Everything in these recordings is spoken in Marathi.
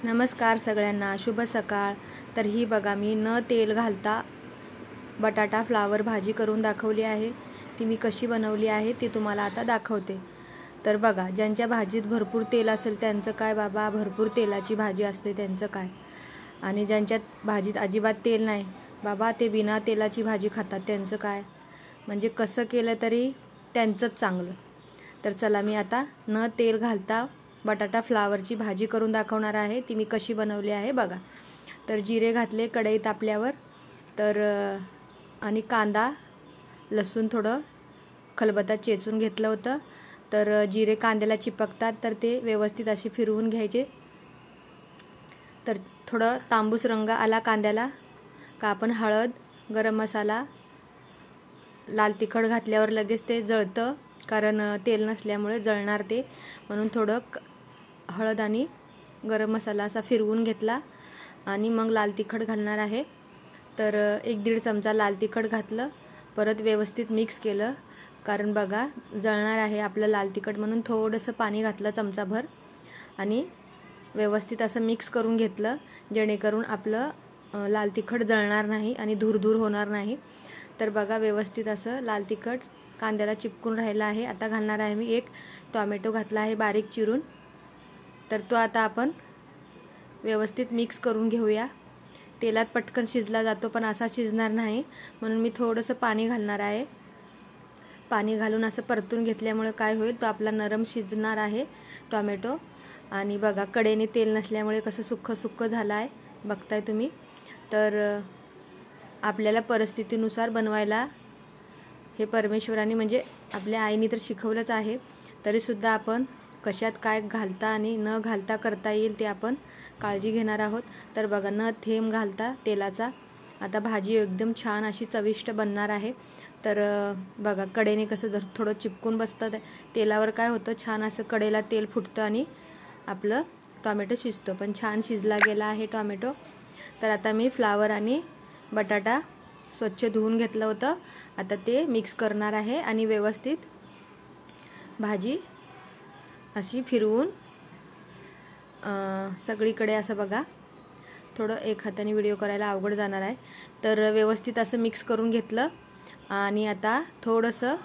नमस्कार सगळ्यांना, शुभ सकाळ। तर ही बघा मी न तेल घालता बटाटा फ्लावर भाजी करून दाखवली आहे। ती मी कशी बनवली आहे ती तुम्हाला आता दाखवते। तर बघा, ज्यांच्या भाजीत भरपूर तेल असेल त्यांचं काय बाबा, भरपूर तेलाची भाजी असते त्यांचं काय, आणि ज्यांच्यात भाजीत अजिबात तेल नाही बाबा, ते बिना तेलाची भाजी खातात त्यांचं काय, म्हणजे कसं केलं तरी त्यांचंच चांगलं। तर चला मी आता न तेल घालता बटाटा फ्लावरची भाजी करून दाखवणार आहे। ती मी कशी बनवली आहे बघा। तर जिरे घातले कढई तापल्यावर, तर आणि कांदा लसूण थोडं खलबत्त्यात चेचून घेतलं होतं। तर जिरे कांद्याला चिपकतात तर ते व्यवस्थित असे फिरवून घ्यायचे। तर थोडं तांबूस रंग आला कांद्याला का आपण हळद, गरम मसाला, लाल तिखट घातल्यावर लगेच ते जळतं, कारण तेल नसल्यामुळे जळणार ते, म्हणून थोडं हळद आणि गरम मसाला असा फिरवून घेतला आणि मग लाल तिखट घालणार आहे। तर 1-1.5 चमचा लाल तिखट घातलं, परत व्यवस्थित मिक्स केलं, कारण बघा जळणार आहे आपलं लाल तिखट, म्हणून थोडंसं पाणी घातलं चमचाभर आणि व्यवस्थित असं मिक्स करून घेतलं, जेणेकरून आपलं लाल तिखट जळणार नाही आणि धूर होणार नाही। तर बघा व्यवस्थित असं लाल तिखट कांद्याला चिपकून राहिला आहे। आता घालणार आहे मी 1 टोमॅटो घातला आहे बारीक चिरून। तर तो आता आपण व्यवस्थित मिक्स करून घेऊया। तेलात पटकन शिजला जातो पण असा शिजणार नाही, म्हणून मी थोडंसं पाणी घालणार आहे। पाणी घालून असं परतून घेतल्यामुळे काय होईल, तो आपला नरम शिजणार आहे टोमॅटो। आणि बघा कडेने तेल नसल्यामुळे कसं सुक्क झालं आहे बघताय तुम्ही। तर आपल्याला परिस्थितीनुसार बनवायला हे परमेश्वराने म्हणजे आपल्या आईने तर शिकवलंच आहे, तरीसुद्धा आपण कशात काय घालता आणि न घालता करता येईल ते आपण काळजी घेणार आहोत। तर बघा न थेंब घालता तेलाचा आता भाजी एकदम छान अशी चविष्ट बनणार आहे। तर बघा कडेने कसं थोडं चिपकून बसतं तेलावर, काय होतं छान असं कडेला तेल फुटतं आणि आपलं टोमॅटो शिजतो, पण छान शिजला गेला आहे टोमॅटो। तर आता मी फ्लावर आणि बटाटा स्वच्छ धुवून घेतलं होतं, आता ते मिक्स करणार आहे आणि व्यवस्थित भाजी अशी फिरवून सगळीकडे असं बघा, थोडं एक हाताने व्हिडिओ करायला अवघड जाणार आहे। तर व्यवस्थित असं मिक्स करून घेतलं आणि आता थोडंसं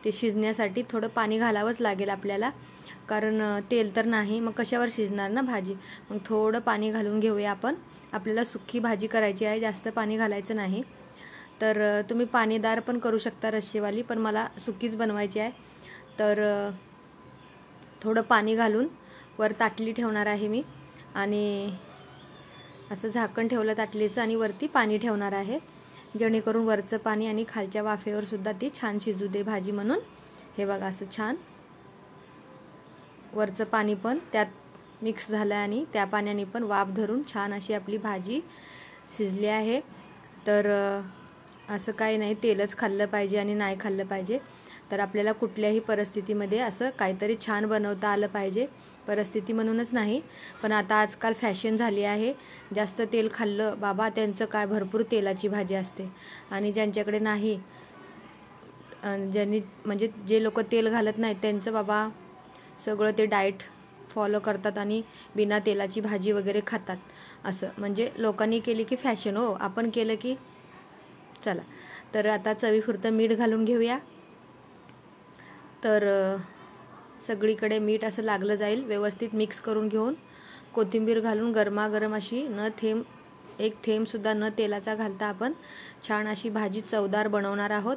ते शिजण्यासाठी थोडं पाणी घालावंच लागेल आपल्याला, कारण तेल तर नाही मग कशावर शिजणार ना भाजी, मग थोडं पाणी घालून घेऊया आपण। आपल्याला सुक्की भाजी करायची आहे, जास्त पाणी घालायचं नाही। तर तुम्ही पाणीदार पण करू शकता रश्शेवाली, पण मला सुक्कीच बनवायची आहे। तर थोडं पाणी घालून वर ताटली ठेवणार आहे मी, आणि असं झाकण ठेवलं ताटलीचं आणि वरती पाणी ठेवणार आहे, जेणेकरून वरचं पाणी आणि खालच्या वाफेवर सुद्धा ती छान शिजू दे भाजी म्हणून। हे बघा असं छान वरचं पाणी पण त्यात मिक्स झालं आणि त्या पाण्याने पण वाफ धरून छान अशी आपली भाजी शिजली आहे। तर असं काही नाही तेलच खाल्लं पाहिजे आणि नाही खाल्लं पाहिजे, तर आपल्याला कुठल्याही परिस्थितीमध्ये असं काहीतरी छान बनवता आलं पाहिजे। परिस्थिती म्हणूनच नाही, पण आता आजकाल फॅशन झाली आहे, जास्त तेल खाल्लं बाबा त्यांचं काय, भरपूर तेलाची भाजी असते। आणि ज्यांच्याकडे नाही, ज्यांनी म्हणजे जे लोक तेल घालत नाहीत त्यांचं बाबा सगळं ते डाएट फॉलो करतात आणि बिना तेलाची भाजी वगैरे खातात। असं म्हणजे लोकांनी केली की फॅशन, हो आपण केलं की चला। तर आता चवीपुरतं मीठ घालून घेऊया। तर सगळीकडे मीठ असं लागलं जाईल, व्यवस्थित मिक्स करून घेऊन कोथिंबीर घालून गरमागरम अशी एक थेंबसुद्धा न तेलाचा घालता आपण छान अशी भाजी चवदार बनवणार आहोत।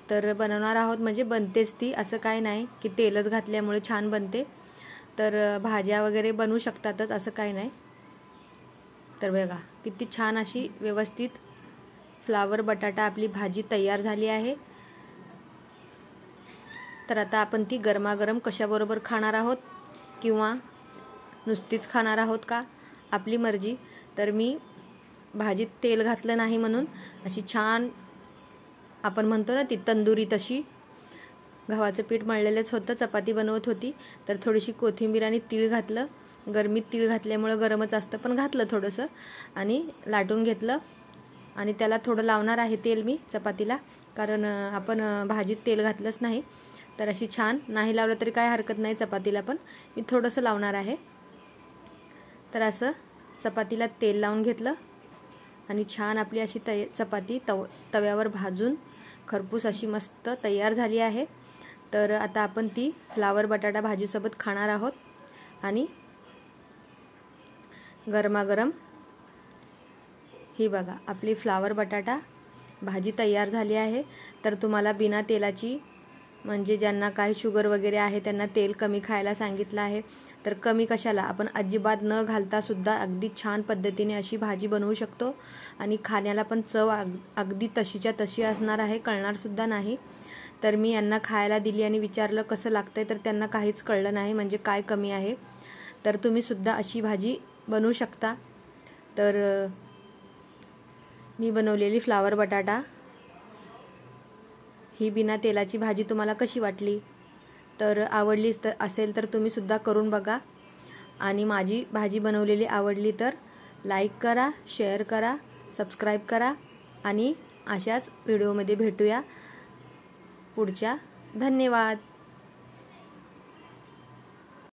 तर बनवणार आहोत म्हणजे बनतेच ती, असं काय नाही की तेलच घातल्यामुळे छान बनते। तर भाज्या वगैरे बनवू शकतातच, असं काय नाही। तर बघा किती छान अशी व्यवस्थित फ्लावर बटाटा आपली भाजी तयार झाली आहे। तर आता आपण ती गरमागरम कशाबरोबर खाणार आहोत किंवा नुसतीच खाणार आहोत का, आपली मर्जी। तर मी भाजीत तेल घातलं नाही म्हणून अशी छान आपण म्हणतो ना ती तंदुरी, तशी गव्हाचं पीठ मळलेलंच होतं, चपाती बनवत होती, तर थोडीशी कोथिंबीर आणि तीळ घातलं। गरमीत तीळ घातल्यामुळे गरमच असतं, पण घातलं थोडंसं आणि लाटून घेतलं आणि त्याला थोडं लावणार आहे तेल मी चपातीला, कारण आपण भाजीत तेल घातलंच नाही। तर अशी छान, नाही लावलं तरी काय हरकत नाही चपातीला, पण मी थोडंसं लावणार आहे। तर असं चपातीला तेल लावून घेतलं आणि छान आपली अशी चपाती तव्यावर भाजून खरपूस अशी मस्त तयार झाली आहे। तर आता आपण ती फ्लावर बटाटा भाजीसोबत खाणार आहोत आणि गरमागरम ही बघा आपली फ्लावर बटाटा भाजी तयार झाली आहे। तर तुम्हाला बिना तेलाची म्हणजे ज्यांना काही शुगर वगैरे आहे त्यांना तेल कमी खायला सांगितलं आहे, तर कमी कशाला, आपण अजिबात न घालता सुद्धा अगदी छान पद्धतीने अशी भाजी बनवू शकतो आणि खाण्याला पण चव अगदी तशीच्या तशी असणार आहे, कळणार सुद्धा नाही। तर मी यांना खायला दिली आणि विचारलं कसं लागतंय, तर त्यांना काहीच कळलं नाही म्हणजे काय कमी आहे। तर तुम्ही सुद्धा अशी भाजी बनवू शकता। तर मी बनवलेली फ्लावर बटाटा ही बिना तेलाची भाजी तुम्हाला कशी वाटली, तर आवडली असेल तर तुम्ही सुद्धा करून बघा आणि माझी भाजी बनवलेली आवडली तर लाईक करा, शेअर करा, सबस्क्राईब करा आणि अशाच व्हिडिओमध्ये भेटूया पुढच्या। धन्यवाद।